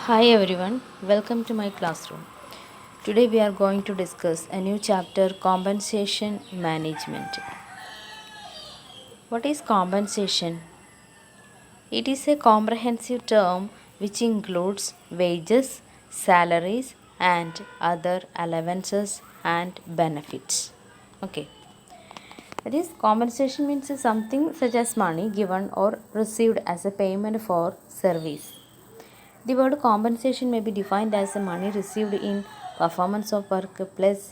Hi everyone, welcome to my classroom. Today we are going to discuss a new chapter, compensation management. What is compensation? It is a comprehensive term which includes wages, salaries and other allowances and benefits. Okay. That is, compensation means something such as money given or received as a payment for service. The word compensation may be defined as the money received in performance of work plus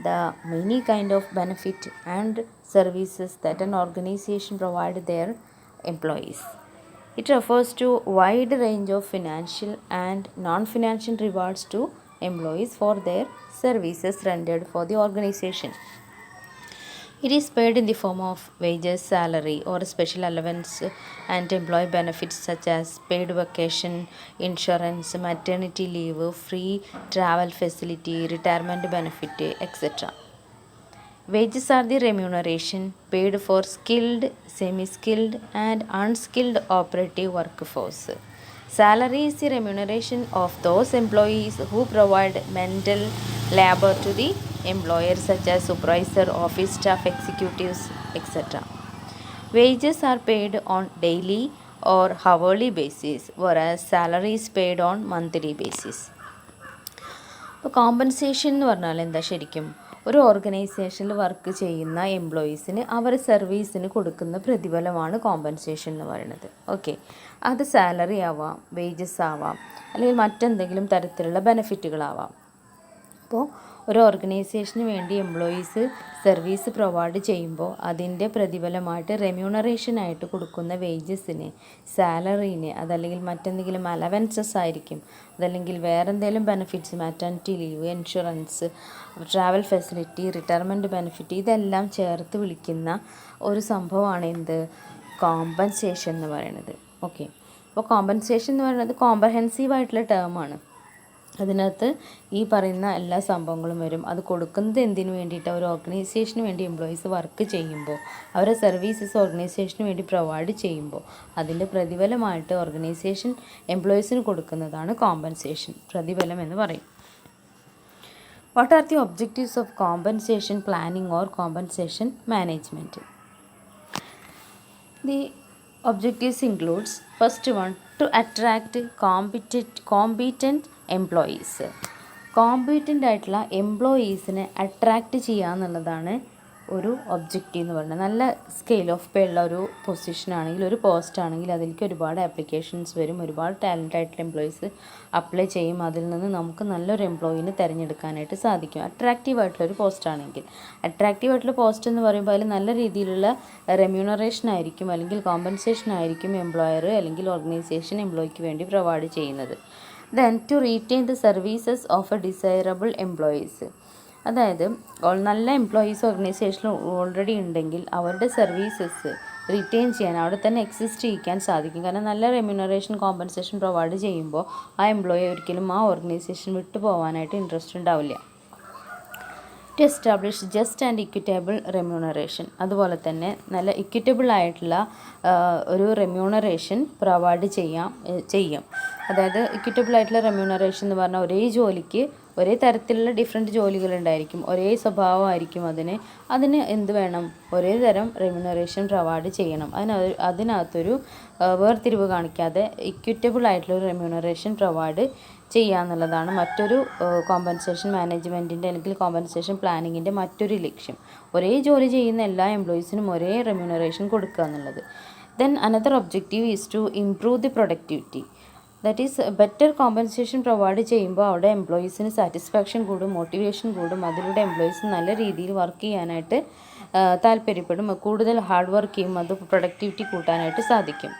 the many kind of benefit and services that an organization provide their employees. It refers to a wide range of financial and non-financial rewards to employees for their services rendered for the organization. It is paid in the form of wages, salary, or special allowance and employee benefits such as paid vacation, insurance, maternity leave, free travel facility, retirement benefit, etc. Wages are the remuneration paid for skilled, semi-skilled, and unskilled operative workforce. Salary is the remuneration of those employees who provide mental labor to the employer, such as supervisor, office staff, executives, etc. Wages are paid on daily or hourly basis, whereas salary is paid on monthly basis. ഇപ്പോൾ compensation എന്ന് പറഞ്ഞാൽ എന്താ ശരിക്കും? ഒരു ഓർഗനൈസേഷനിൽ work ചെയ്യുന്ന എംപ്ലോയീസിന് അവർ സർവീസിന് കൊടുക്കുന്ന പ്രതിഫലമാണ് കോമ്പൻസേഷൻ എന്ന് പറയുന്നത്. ഓക്കെ, അത് സാലറി ആവാം, വേജസ് ആവാം, അല്ലെങ്കിൽ മറ്റെന്തെങ്കിലും തരത്തിലുള്ള ബെനിഫിറ്റുകളാവാം. അപ്പോൾ ഒരു ഓർഗനൈസേഷന് വേണ്ടി എംപ്ലോയീസ് സർവീസ് പ്രൊവൈഡ് ചെയ്യുമ്പോൾ അതിൻ്റെ പ്രതിഫലമായിട്ട് റെമ്യൂണറേഷനായിട്ട് കൊടുക്കുന്ന വേജസിന്, സാലറീന്, അതല്ലെങ്കിൽ മറ്റെന്തെങ്കിലും അലവൻസസ് ആയിരിക്കും, അതല്ലെങ്കിൽ വേറെ എന്തെങ്കിലും benefits, maternity leave, insurance, travel facility, retirement benefit, ഇതെല്ലാം ചേർത്ത് വിളിക്കുന്ന ഒരു സംഭവമാണ് എന്ത്? കോമ്പൻസേഷൻ എന്ന് പറയുന്നത്. ഓക്കെ, അപ്പോൾ കോമ്പൻസേഷൻ എന്ന് പറയുന്നത് കോംപ്രഹെൻസീവ് ആയിട്ടുള്ള ടേമാണ്. അതിനകത്ത് ഈ പറയുന്ന എല്ലാ സംഭവങ്ങളും വരും. അത് കൊടുക്കുന്നത് എന്തിനു വേണ്ടിയിട്ട്? ഒരു ഓർഗനൈസേഷന് വേണ്ടി എംപ്ലോയീസ് വർക്ക് ചെയ്യുമ്പോൾ, അവരുടെ സർവീസസ് ഓർഗനൈസേഷന് വേണ്ടി പ്രൊവൈഡ് ചെയ്യുമ്പോൾ അതിൻ്റെ പ്രതിഫലമായിട്ട് ഓർഗനൈസേഷൻ എംപ്ലോയീസിന് കൊടുക്കുന്നതാണ് കോമ്പൻസേഷൻ, പ്രതിഫലം എന്ന് പറയും. What are the objectives of compensation planning or compensation management? The objectives includes, first one, to attract competent employees. Competent ആയിട്ടുള്ള എംപ്ലോയീസിനെ അട്രാക്റ്റ് ചെയ്യുക എന്നുള്ളതാണ് ഒരു ഒബ്ജക്റ്റീവ് എന്ന് പറയുന്നത്. നല്ല സ്കെയിൽ ഓഫ് പേ ഉള്ള ഒരു പൊസിഷനാണെങ്കിൽ, ഒരു പോസ്റ്റ് ആണെങ്കിൽ അതിലേക്ക് ഒരുപാട് ആപ്ലിക്കേഷൻസ് വരും, ഒരുപാട് ടാലൻ്റ് ആയിട്ടുള്ള എംപ്ലോയീസ് അപ്ലൈ ചെയ്യും. അതിൽ നിന്ന് നമുക്ക് നല്ലൊരു എംപ്ലോയീനെ തിരഞ്ഞെടുക്കാനായിട്ട് സാധിക്കും. അട്രാക്റ്റീവ് ആയിട്ടുള്ളൊരു പോസ്റ്റ് ആണെങ്കിൽ. അട്രാക്റ്റീവ് ആയിട്ടുള്ള പോസ്റ്റ് എന്ന് പറയുമ്പോൾ അതിൽ നല്ല രീതിയിലുള്ള റെമ്യൂണറേഷൻ ആയിരിക്കും, അല്ലെങ്കിൽ കോമ്പൻസേഷൻ ആയിരിക്കും എംപ്ലോയർ അല്ലെങ്കിൽ ഓർഗനൈസേഷൻ എംപ്ലോയിക്ക് വേണ്ടി പ്രൊവൈഡ് ചെയ്യുന്നത്. Then to retain the services of a desirable employees. അതായത് നല്ല എംപ്ലോയീസ് ഓർഗനൈസേഷനിൽ ഓൾറെഡി ഉണ്ടെങ്കിൽ അവരുടെ സർവീസസ് റിറ്റെയിൻ ചെയ്യാൻ, അവിടെ തന്നെ എക്സിസ്റ്റ് ചെയ്യിക്കാൻ സാധിക്കും. കാരണം നല്ല റെമ്യൂണറേഷൻ, കോമ്പൻസേഷൻ പ്രൊവൈഡ് ചെയ്യുമ്പോൾ ആ എംപ്ലോയി ഒരിക്കലും ആ ഓർഗനൈസേഷൻ വിട്ടു പോകാനായിട്ട് ഇൻട്രസ്റ്റ് ഉണ്ടാവില്ല. To establish just and equitable remuneration. അതുപോലെ തന്നെ നല്ല ഇക്വിറ്റബിൾ ആയിട്ടുള്ള ഒരു റെമ്യൂണറേഷൻ പ്രൊവൈഡ് ചെയ്യും. അതായത് ഇക്വിറ്റബിൾ ആയിട്ടുള്ള റെമ്യൂണറേഷൻ എന്ന് പറഞ്ഞാൽ ഒരേ ജോലിക്ക് ഒരേ തരത്തിലുള്ള ഡിഫറെൻറ്റ് ജോലികളുണ്ടായിരിക്കും, ഒരേ സ്വഭാവമായിരിക്കും അതിന് എന്ത് വേണം? ഒരേ തരം റെമ്യൂണറേഷൻ പ്രൊവൈഡ് ചെയ്യണം. അതിനകത്തൊരു വേർതിരിവ് കാണിക്കാതെ ഇക്വിറ്റബിൾ ആയിട്ടുള്ള ഒരു റെമ്യൂണറേഷൻ പ്രൊവൈഡ് ചെയ്യുക എന്നുള്ളതാണ് മറ്റൊരു കോമ്പൻസേഷൻ മാനേജ്മെൻറ്റിൻ്റെ അല്ലെങ്കിൽ കോമ്പൻസേഷൻ പ്ലാനിങ്ങിൻ്റെ മറ്റൊരു ലക്ഷ്യം. ഒരേ ജോലി ചെയ്യുന്ന എല്ലാ എംപ്ലോയീസിനും ഒരേ റെമ്യൂണറേഷൻ കൊടുക്കുക എന്നുള്ളത്. Then another objective is to improve the productivity. That is better compensation provide ചെയ്യുമ്പോൾ അവിടെ എംപ്ലോയീസിന് സാറ്റിസ്ഫാക്ഷൻ കൂടും, മോട്ടിവേഷൻ കൂടും. അതിലൂടെ എംപ്ലോയീസ് നല്ല രീതിയിൽ വർക്ക് ചെയ്യാനായിട്ട് താല്പര്യപ്പെടും, കൂടുതൽ ഹാർഡ് വർക്ക് ചെയ്യും, അത് പ്രൊഡക്ടിവിറ്റി കൂട്ടാനായിട്ട് സാധിക്കും.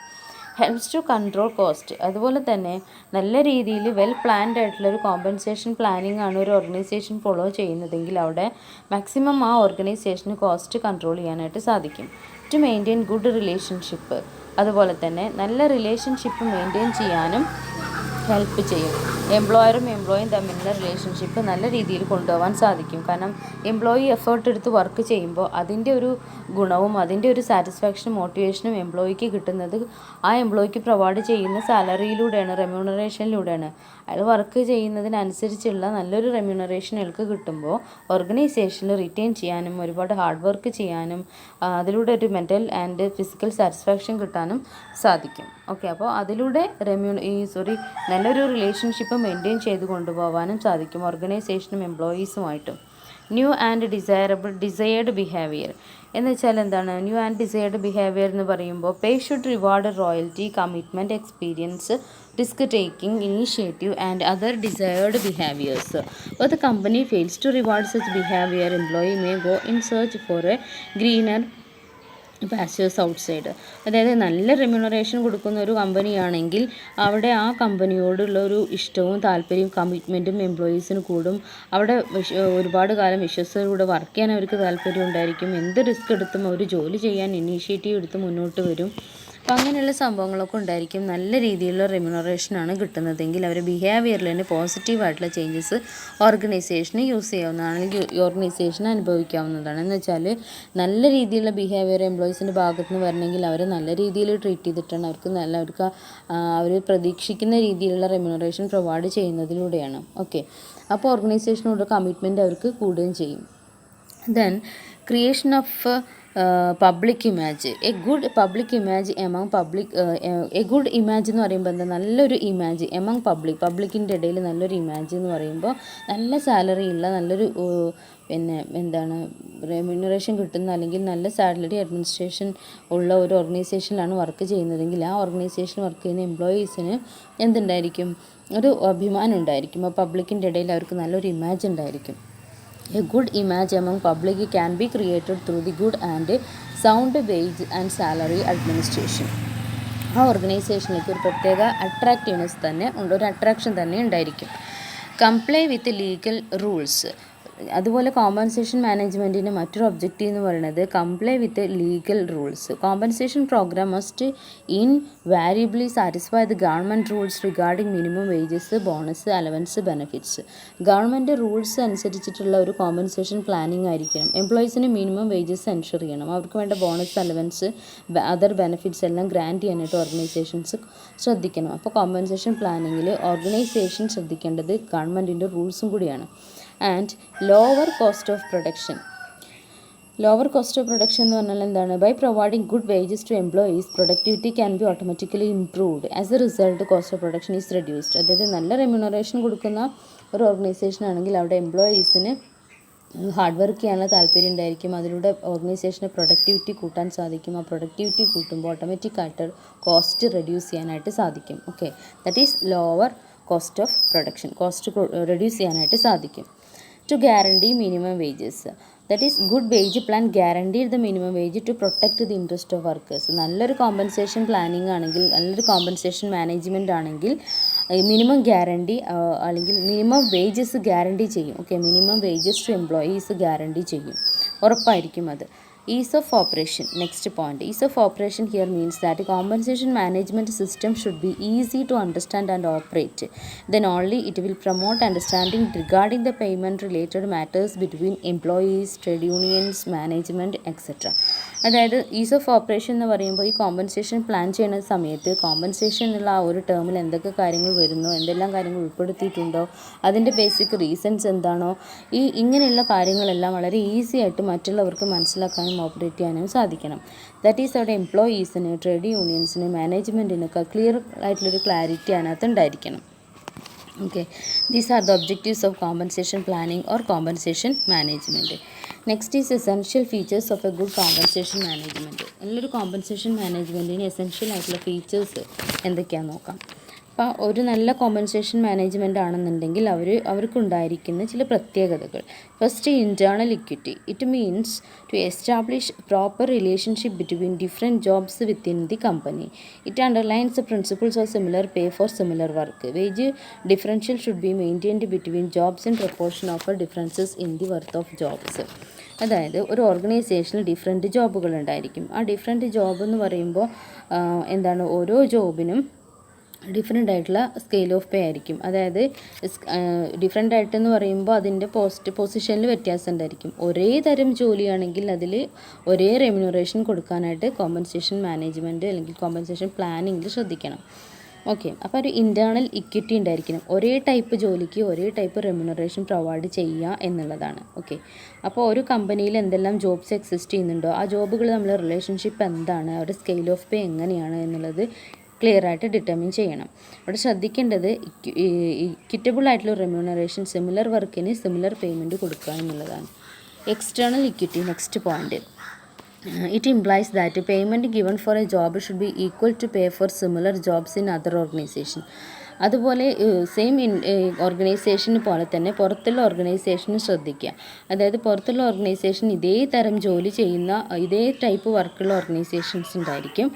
Helps to control cost. അതുപോലെ തന്നെ നല്ല രീതിയിൽ വെൽ പ്ലാൻഡ് ആയിട്ടുള്ളൊരു കോമ്പൻസേഷൻ പ്ലാനിങ് ആണ് ഒരു ഓർഗനൈസേഷൻ ഫോളോ ചെയ്യുന്നതെങ്കിൽ അവിടെ മാക്സിമം ആ ഓർഗനൈസേഷന് കോസ്റ്റ് കൺട്രോൾ ചെയ്യാനായിട്ട് സാധിക്കും. To maintain good relationship. അതുപോലെ തന്നെ നല്ല റിലേഷൻഷിപ്പ് മെയിൻറ്റെയിൻ ചെയ്യാനും ഹെൽപ്പ് ചെയ്യും. എംപ്ലോയറും എംപ്ലോയിയും തമ്മിലുള്ള റിലേഷൻഷിപ്പ് നല്ല രീതിയിൽ കൊണ്ടുപോകാൻ സാധിക്കും. കാരണം എംപ്ലോയി എഫേർട്ട് എടുത്ത് വർക്ക് ചെയ്യുമ്പോൾ അതിൻ്റെ ഒരു ഗുണവും അതിൻ്റെ ഒരു സാറ്റിസ്ഫാക്ഷനും മോട്ടിവേഷനും എംപ്ലോയിക്ക് കിട്ടുന്നത് ആ എംപ്ലോയിക്ക് പ്രൊവൈഡ് ചെയ്യുന്ന സാലറിയിലൂടെയാണ്, റെമ്യൂണറേഷനിലൂടെയാണ്. അയാൾ വർക്ക് ചെയ്യുന്നതിനനുസരിച്ചുള്ള നല്ലൊരു റെമ്യൂണറേഷൻ അയാൾക്ക് കിട്ടുമ്പോൾ ഓർഗനൈസേഷനിൽ റിറ്റെയിൻ ചെയ്യാനും ഒരുപാട് ഹാർഡ് വർക്ക് ചെയ്യാനും അതിലൂടെ ഒരു മെൻ്റൽ ആൻഡ് ഫിസിക്കൽ സാറ്റിസ്ഫാക്ഷൻ കിട്ടാനും സാധിക്കും. ഓക്കെ, അപ്പോൾ അതിലൂടെ നല്ലൊരു റിലേഷൻഷിപ്പ് മെയിൻറ്റെയിൻ ചെയ്ത് കൊണ്ടുപോകാനും സാധിക്കും ഓർഗനൈസേഷനും എംപ്ലോയീസുമായിട്ടും. ന്യൂ ആൻഡ് ഡിസയേർഡ് ബിഹേവിയർ എന്ന് വെച്ചാൽ എന്താണ്? ന്യൂ ആൻഡ് ഡിസയേർഡ് ബിഹേവിയർ എന്ന് പറയുമ്പോൾ pay should reward loyalty, commitment, experience, risk taking, initiative and other desired behaviors. If the company fails to reward such behavior, employee may go in search for a greener pastors outside. അതായത് നല്ല remuneration കൊടുക്കുന്ന ഒരു കമ്പനിയാണെങ്കിൽ അവിടെ ആ കമ്പനിയോടുള്ളൊരു ഇഷ്ടവും താല്പര്യവും കമ്മിറ്റ്മെൻറ്റും എംപ്ലോയീസിന് കൂടും. അവിടെ ഒരുപാട് കാലം വിശ്വസ്തയോടെ വർക്ക് ചെയ്യാൻ അവർക്ക് താല്പര്യം ഉണ്ടായിരിക്കും. എന്ത് റിസ്ക് എടുത്തും അവർ ജോലി ചെയ്യാൻ ഇനീഷ്യേറ്റീവ് എടുത്ത് മുന്നോട്ട് വരും. അപ്പോൾ അങ്ങനെയുള്ള സംഭവങ്ങളൊക്കെ ഉണ്ടായിരിക്കും. നല്ല രീതിയിലുള്ള റെമ്യൂണറേഷനാണ് കിട്ടുന്നതെങ്കിൽ അവരുടെ ബിഹേവിയറിൽ തന്നെ പോസിറ്റീവായിട്ടുള്ള ചേഞ്ചസ് ഓർഗനൈസേഷന് യൂസ് ചെയ്യാവുന്നതാണ്, അല്ലെങ്കിൽ ഓർഗനൈസേഷന് അനുഭവിക്കാവുന്നതാണ്. എന്ന് വെച്ചാൽ നല്ല രീതിയിലുള്ള ബിഹേവിയർ എംപ്ലോയീസിൻ്റെ ഭാഗത്ത് നിന്ന് വരണമെങ്കിൽ അവരെ നല്ല രീതിയിൽ ട്രീറ്റ് ചെയ്തിട്ടാണ് അവർക്ക് അവർ പ്രതീക്ഷിക്കുന്ന രീതിയിലുള്ള റെമ്യൂണറേഷൻ പ്രൊവൈഡ് ചെയ്യുന്നതിലൂടെയാണ്. ഓക്കെ, അപ്പോൾ ഓർഗനൈസേഷനോട് കമ്മിറ്റ്മെൻറ്റ് അവർക്ക് കൂടുകയും ചെയ്യും. Then creation of public image. A good public image among A good image എന്ന് പറയുമ്പോൾ എന്താ? നല്ലൊരു ഇമേജ് എമംഗ് പബ്ലിക്കിൻ്റെ ഇടയിൽ നല്ലൊരു ഇമേജ് എന്ന് പറയുമ്പോൾ നല്ല സാലറി ഉള്ള നല്ലൊരു റെമ്യൂണറേഷൻ കിട്ടുന്ന അല്ലെങ്കിൽ നല്ല സാലറി അഡ്മിനിസ്ട്രേഷൻ ഉള്ള ഒരു ഓർഗനൈസേഷനിലാണ് വർക്ക് ചെയ്യുന്നതെങ്കിൽ ആ ഓർഗനൈസേഷൻ വർക്ക് ചെയ്യുന്ന എംപ്ലോയീസിന് എന്തുണ്ടായിരിക്കും? ഒരു അഭിമാനം ഉണ്ടായിരിക്കും. ആ പബ്ലിക്കിൻ്റെ ഇടയിൽ അവർക്ക് നല്ലൊരു ഇമേജ് ഉണ്ടായിരിക്കും. A good image among public can be created through the good and sound wage and salary administration. ആ ഓർഗനൈസേഷനിലേക്ക് ഒരു പ്രത്യേക അട്രാക്റ്റീവ്നെസ് തന്നെ ഉണ്ട്, ഒരു അട്രാക്ഷൻ തന്നെ ഉണ്ടായിരിക്കും. Comply with legal rules. അതുപോലെ കോമ്പൻസേഷൻ മാനേജ്മെൻറ്റിൻ്റെ മറ്റൊരു ഒബ്ജക്റ്റീവ് എന്ന് പറയുന്നത് comply with legal rules. Compensation programme must invariably satisfy the government rules regarding minimum wages, bonus, allowance, benefits. Government rules അനുസരിച്ചിട്ടുള്ള ഒരു കോമ്പൻസേഷൻ പ്ലാനിങ് ആയിരിക്കണം. എംപ്ലോയീസിന് മിനിമം വേജസ് എൻഷുർ ചെയ്യണം. അവർക്ക് വേണ്ട ബോണസ്, അലവൻസ്, അതർ ബെനിഫിറ്റ്സ് എല്ലാം ഗ്രാൻറ്റ് ചെയ്യാനായിട്ട് ഓർഗനൈസേഷൻസ് ശ്രദ്ധിക്കണം. അപ്പോൾ കോമ്പൻസേഷൻ പ്ലാനിങ്ങിൽ ഓർഗനൈസേഷൻ ശ്രദ്ധിക്കേണ്ടത് ഗവൺമെൻറ്റിൻ്റെ റൂൾസും കൂടിയാണ്. And lower cost of production. Lower cost of production എന്ന് പറഞ്ഞാൽ എന്താണ്? By providing good wages to employees, productivity can be automatically improved. As a result cost of production is reduced. അതായത് നല്ല റെമ്യൂണറേഷൻ കൊടുക്കുന്ന ഒരു ഓർഗനൈസേഷൻ ആണെങ്കിൽ അവിടെ എംപ്ലോയീസിന് ഹാർഡ് വർക്ക് ചെയ്യാനുള്ള താല്പര്യം ഉണ്ടായിരിക്കും. അതിലൂടെ ഓർഗനൈസേഷന് പ്രൊഡക്ടിവിറ്റി കൂട്ടാൻ സാധിക്കും. ആ പ്രൊഡക്ടിവിറ്റി കൂട്ടുമ്പോൾ ഓട്ടോമാറ്റിക്കായിട്ട് കോസ്റ്റ് റെഡ്യൂസ് ചെയ്യാനായിട്ട് സാധിക്കും. Okay, that is lower cost of production. Cost reduce ചെയ്യാനായിട്ട് സാധിക്കും. To guarantee minimum wages. That is, good wage plan guaranteed the minimum wage to protect the interest of workers. നല്ലൊരു compensation planning ആണെങ്കിൽ, നല്ലൊരു compensation management ആണെങ്കിൽ minimum guarantee അല്ലെങ്കിൽ minimum wages guarantee ചെയ്യും. Okay, minimum wages to employees guarantee ചെയ്യും, ഉറപ്പായിരിക്കും അത്. Ease of operation. Next point. Ease of operation here means that a compensation management system should be easy to understand and operate. Then only it will promote understanding regarding the payment related matters between employees, trade unions, management, etc. അതായത് is of operation എന്ന് പറയുമ്പോൾ ഈ compensation plan ചെയ്യുന്ന സമയത്ത് compensation എന്നുള്ള ആ ഒരു ടേമിൽ എന്തൊക്കെ കാര്യങ്ങൾ വരുന്നോ, എന്തെല്ലാം കാര്യങ്ങൾ ഉൾപ്പെടുത്തിയിട്ടുണ്ടോ, അതിൻ്റെ ബേസിക് റീസൺസ് എന്താണോ, ഇങ്ങനെയുള്ള കാര്യങ്ങളെല്ലാം വളരെ ഈസി ആയിട്ട് മറ്റുള്ളവർക്ക് മനസ്സിലാക്കാനും ഓപ്പറേറ്റ് ചെയ്യാനും സാധിക്കണം. ദാറ്റ് ഈസ് അവിടെ എംപ്ലോയീസിന്, ട്രേഡ് യൂണിയൻസിന്, മാനേജ്മെൻറ്റിനൊക്കെ ക്ലിയർ ആയിട്ടുള്ളൊരു ക്ലാരിറ്റി അതിനകത്ത് ഉണ്ടായിരിക്കണം. Okay, these are the objectives of compensation planning or compensation management. Next is essential features of a good compensation management. നല്ലൊരു കോമ്പൻസേഷൻ മാനേജ്മെൻറ്റിന് എസെൻഷ്യൽ ആയിട്ടുള്ള ഫീച്ചേഴ്സ് എന്തൊക്കെയാണെന്ന് നോക്കാം. അപ്പോൾ ഒരു നല്ല കോമ്പൻസേഷൻ മാനേജ്മെൻ്റ് ആണെന്നുണ്ടെങ്കിൽ അവർക്കുണ്ടായിരിക്കുന്ന ചില പ്രത്യേകതകൾ. First, internal equity. It means to establish proper relationship between different jobs within the company. It underlines the principles of similar pay for similar work. Wage differential should be maintained between jobs in proportion of differences in the worth of jobs. അതായത് ഒരു ഓർഗനൈസേഷനിൽ different ജോബുകൾ ഉണ്ടായിരിക്കും. ആ different job എന്ന് പറയുമ്പോൾ എന്താണ്, ഓരോ ജോബിനും different ആയിട്ടുള്ള സ്കെയിൽ ഓഫ് പേ ആയിരിക്കും. അതായത് ഡിഫറെൻ്റ് ആയിട്ടെന്ന് പറയുമ്പോൾ അതിൻ്റെ പൊസിഷനിൽ വ്യത്യാസം ഉണ്ടായിരിക്കും. ഒരേ തരം ജോലിയാണെങ്കിൽ അതിൽ ഒരേ റെമ്യൂണറേഷൻ കൊടുക്കാനായിട്ട് കോമ്പൻസേഷൻ മാനേജ്മെൻറ്റ് അല്ലെങ്കിൽ കോമ്പൻസേഷൻ പ്ലാനിങ്ങിൽ ശ്രദ്ധിക്കണം. ഓക്കെ, അപ്പോൾ ഒരു ഇൻറ്റേർണൽ ഇക്വിറ്റി ഉണ്ടായിരിക്കണം. ഒരേ ടൈപ്പ് ജോലിക്ക് ഒരേ ടൈപ്പ് റെമ്യൂണറേഷൻ പ്രൊവൈഡ് ചെയ്യുക എന്നുള്ളതാണ്. ഓക്കെ, അപ്പോൾ ഒരു കമ്പനിയിൽ എന്തെല്ലാം ജോബ്സ് എക്സിസ്റ്റ് ചെയ്യുന്നുണ്ടോ ആ ജോബുകൾ തമ്മിലുള്ള റിലേഷൻഷിപ്പ് എന്താണ്, അവരുടെ സ്കെയിൽ ഓഫ് പേ എങ്ങനെയാണ് എന്നുള്ളത് ക്ലിയർ ആയിട്ട് ഡിറ്റർമിൻ ചെയ്യണം. അവിടെ ശ്രദ്ധിക്കേണ്ടത് ഇക്വിറ്റബിൾ ആയിട്ടുള്ള റെമ്യൂണറേഷൻ സിമിലർ വർക്കിന് സിമിലർ പേയ്മെൻറ്റ് കൊടുക്കുക എന്നുള്ളതാണ്. External equity, next point. It implies that payment given for a job should be equal to pay for similar jobs in other organization. അതുപോലെ സെയിം ഓർഗനൈസേഷന് പോലെ തന്നെ പുറത്തുള്ള ഓർഗനൈസേഷന് ശ്രദ്ധിക്കുക. അതായത് പുറത്തുള്ള ഓർഗനൈസേഷൻ ഇതേ തരം ജോലി ചെയ്യുന്ന ഇതേ ടൈപ്പ് വർക്കുള്ള ഓർഗനൈസേഷൻസ് ഉണ്ടായിരിക്കും.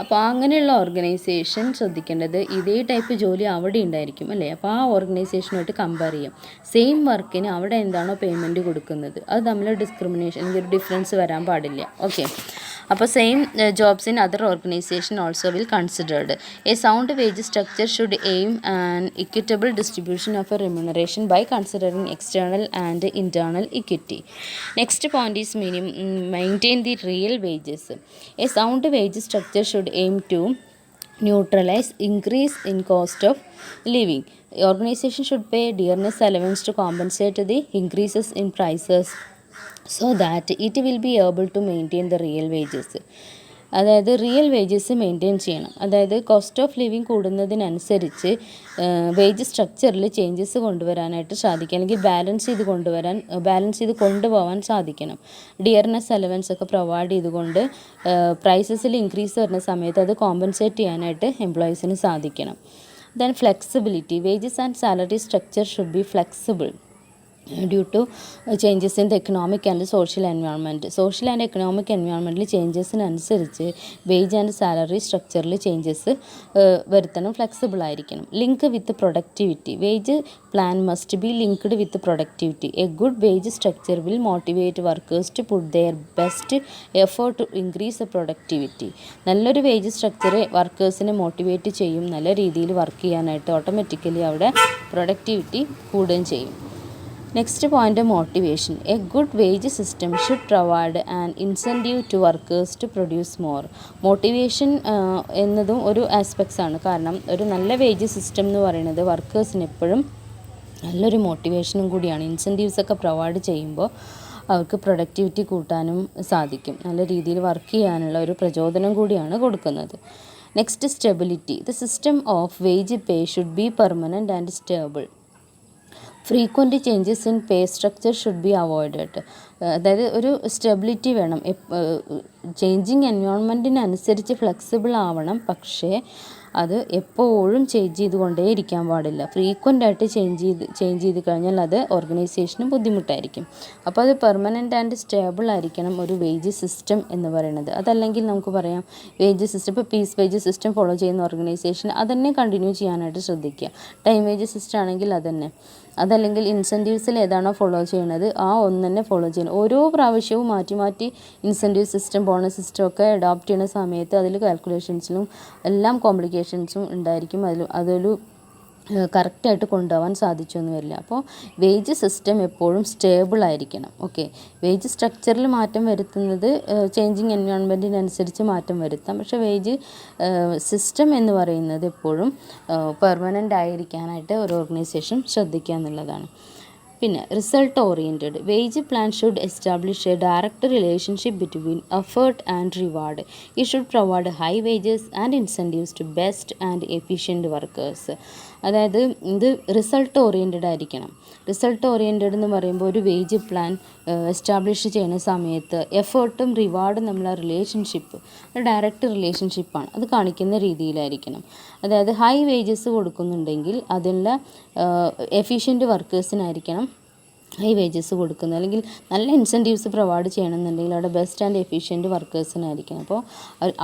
അപ്പോൾ അങ്ങനെയുള്ള ഓർഗനൈസേഷൻ ശ്രദ്ധിക്കേണ്ടത് ഇതേ ടൈപ്പ് ജോലി അവിടെ ഉണ്ടായിരിക്കും അല്ലേ. അപ്പോൾ ആ ഓർഗനൈസേഷനുമായിട്ട് കമ്പയർ ചെയ്യാം. സെയിം വർക്കിന് അവിടെ എന്താണോ പേയ്മെൻറ്റ് കൊടുക്കുന്നത് അത് തമ്മിൽ ഡിസ്ക്രിമിനേഷൻ അല്ലെങ്കിൽ ഒരു ഡിഫറൻസ് വരാൻ പാടില്ല. ഓക്കെ, അപ്പോൾ same jobs in other organisation also will considered. A sound wage structure should aim an equitable distribution of a remuneration by considering external and internal equity. Next point is maintain the real wages. A sound wage structure should aim to neutralize increase in cost of living. Organization should pay dearness allowance to compensate the increases in prices so that it will be able to maintain the real wages. അതായത് real wages maintain ചെയ്യണം. അതായത് cost of living കൂടുന്നതിനനുസരിച്ച് wage സ്ട്രക്ചറിൽ changes കൊണ്ടുവരാനായിട്ട് സാധിക്കും, അല്ലെങ്കിൽ balance ചെയ്ത് കൊണ്ടുപോകാൻ സാധിക്കണം. ഡിയർനെസ് അലവൻസ് ഒക്കെ പ്രൊവൈഡ് ചെയ്തുകൊണ്ട് പ്രൈസസിൽ ഇൻക്രീസ് വരുന്ന സമയത്ത് അത് കോമ്പൻസേറ്റ് ചെയ്യാനായിട്ട് എംപ്ലോയീസിന് സാധിക്കണം. Then flexibility. Wages and salary structure should be flexible due to changes in the economic and social environment. Social and economic എൻവയോൺമെൻറ്റിൽ ചേഞ്ചസിനനുസരിച്ച് വേജ് ആൻഡ് സാലറി സ്ട്രക്ചറിൽ ചേഞ്ചസ് വരുത്തണം, ഫ്ലെക്സിബിൾ ആയിരിക്കണം. Link with productivity. Wage plan must be linked with productivity. A good wage structure will motivate workers to put their best effort to increase the productivity. നല്ലൊരു wage structure വർക്കേഴ്സിനെ motivate ചെയ്യും, നല്ല രീതിയിൽ work ചെയ്യാനായിട്ട്. Automatically അവിടെ productivity കൂടുകയും ചെയ്യും. Next point, motivation. A good wage system should provide an incentive to workers to produce more. Motivation എന്നതും ഒരു ആസ്പെക്ട്സ് ആണ്. കാരണം ഒരു നല്ല വേജ് സിസ്റ്റം എന്ന് പറയുന്നത് വർക്കേഴ്സിന് എപ്പോഴും നല്ലൊരു മോട്ടിവേഷനും കൂടിയാണ്. ഇൻസെൻറ്റീവ്സ് ഒക്കെ പ്രൊവൈഡ് ചെയ്യുമ്പോൾ അവർക്ക് പ്രൊഡക്ടിവിറ്റി കൂട്ടാനും സാധിക്കും, നല്ല രീതിയിൽ വർക്ക് ചെയ്യാനുള്ള ഒരു പ്രചോദനം കൂടിയാണ് കൊടുക്കുന്നത്. Next, stability. The system of wage pay should be permanent and stable. Frequent changes in pay structure should be avoided. അതായത് ഒരു സ്റ്റെബിലിറ്റി വേണം. ചേഞ്ചിങ് എൻവയോൺമെൻറ്റിനനുസരിച്ച് ഫ്ലെക്സിബിൾ ആവണം, പക്ഷേ അത് എപ്പോഴും ചേഞ്ച് ചെയ്തുകൊണ്ടേ ഇരിക്കാൻ പാടില്ല. ഫ്രീക്വൻ്റായിട്ട് ചേഞ്ച് ചെയ്ത് കഴിഞ്ഞാൽ അത് ഓർഗനൈസേഷന് ബുദ്ധിമുട്ടായിരിക്കും. അപ്പോൾ അത് പെർമനൻ്റ് ആൻഡ് സ്റ്റേബിൾ ആയിരിക്കണം ഒരു വേജ് സിസ്റ്റം എന്ന് പറയുന്നത്. അതല്ലെങ്കിൽ നമുക്ക് പറയാം വേജ് സിസ്റ്റം, ഇപ്പോൾ പീസ് വേജ് സിസ്റ്റം ഫോളോ ചെയ്യുന്ന ഓർഗനൈസേഷൻ അതന്നെ കണ്ടിന്യൂ ചെയ്യാനായിട്ട് ശ്രദ്ധിക്കുക. ടൈം വേജ് സിസ്റ്റം ആണെങ്കിൽ അതന്നെ, അതല്ലെങ്കിൽ ഇൻസെൻറ്റീവ്സിൽ ഏതാണോ ഫോളോ ചെയ്യുന്നത് ആ ഒന്ന് തന്നെ ഫോളോ ചെയ്യണം. ഓരോ പ്രാവശ്യവും മാറ്റി മാറ്റി ഇൻസെൻറ്റീവ് സിസ്റ്റം, ബോണസ് സിസ്റ്റം ഒക്കെ അഡോപ്റ്റ് ചെയ്യുന്ന സമയത്ത് അതിൽ കാൽക്കുലേഷൻസിലും എല്ലാം കോംപ്ലിക്കേഷൻസും ഉണ്ടായിരിക്കും. അതൊരു കറക്റ്റായിട്ട് കൊണ്ടുപോകാൻ സാധിച്ചൊന്നും വരില്ല. അപ്പോൾ വേജ് സിസ്റ്റം എപ്പോഴും സ്റ്റേബിൾ ആയിരിക്കണം. ഓക്കെ, വേജ് സ്ട്രക്ചറിൽ മാറ്റം വരുത്തുന്നത് ചേഞ്ചിങ് എൻവയോൺമെൻറ്റിനനുസരിച്ച് മാറ്റം വരുത്താം, പക്ഷേ വേജ് സിസ്റ്റം എന്ന് പറയുന്നത് എപ്പോഴും പെർമനൻ്റ് ആയിരിക്കാനായിട്ട് ഒരു ഓർഗനൈസേഷൻ ശ്രദ്ധിക്കുക എന്നുള്ളതാണ്. പിന്നെ result oriented. Wage plan should establish a direct relationship between effort and reward. It should provide high wages and incentives to best and efficient workers. അതായത് ഇത് റിസൾട്ട് ഓറിയൻറ്റഡ് ആയിരിക്കണം. റിസൾട്ട് ഓറിയൻറ്റഡ് എന്ന് പറയുമ്പോൾ ഒരു വേജ് പ്ലാൻ എസ്റ്റാബ്ലിഷ് ചെയ്യുന്ന സമയത്ത് എഫേർട്ടും റിവാർഡും തമ്മിലുള്ള relationship direct റിലേഷൻഷിപ്പാണ്, അത് കാണിക്കുന്ന രീതിയിലായിരിക്കണം. അതായത് ഹൈ വേജസ് കൊടുക്കുന്നുണ്ടെങ്കിൽ അതിനുള്ള എഫിഷ്യൻറ്റ് വർക്കേഴ്സിനായിരിക്കണം ഹൈ വേജസ് കൊടുക്കുന്നത്, അല്ലെങ്കിൽ നല്ല ഇൻസെൻറ്റീവ്സ് പ്രൊവൈഡ് ചെയ്യണമെന്നുണ്ടെങ്കിൽ അവിടെ ബെസ്റ്റ് ആൻഡ് എഫിഷ്യൻറ്റ് വർക്കേഴ്സിനായിരിക്കണം. അപ്പോൾ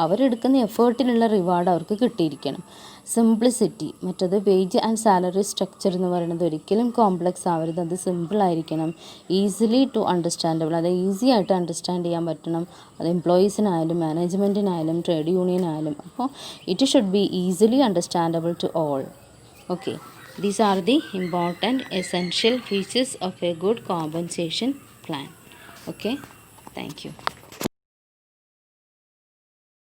അവരെടുക്കുന്ന എഫേർട്ടിനുള്ള റിവാർഡ് അവർക്ക് കിട്ടിയിരിക്കണം. സിംപ്ലിസിറ്റി, മറ്റത് വേജ് ആൻഡ് സാലറി സ്ട്രക്ചർ എന്ന് പറയുന്നത് ഒരിക്കലും കോംപ്ലക്സ് ആവരുത്, അത് സിമ്പിളായിരിക്കണം. ഈസിലി ടു അണ്ടർസ്റ്റാൻഡബിൾ, അത് ഈസി ആയിട്ട് അണ്ടർസ്റ്റാൻഡ് ചെയ്യാൻ പറ്റണം. അത് എംപ്ലോയീസിനായാലും മാനേജ്മെൻറ്റിനായാലും ട്രേഡ് യൂണിയനായാലും. അപ്പോൾ it should be easily understandable to all. Okay, these are the important essential features of a good compensation plan. Okay, thank you.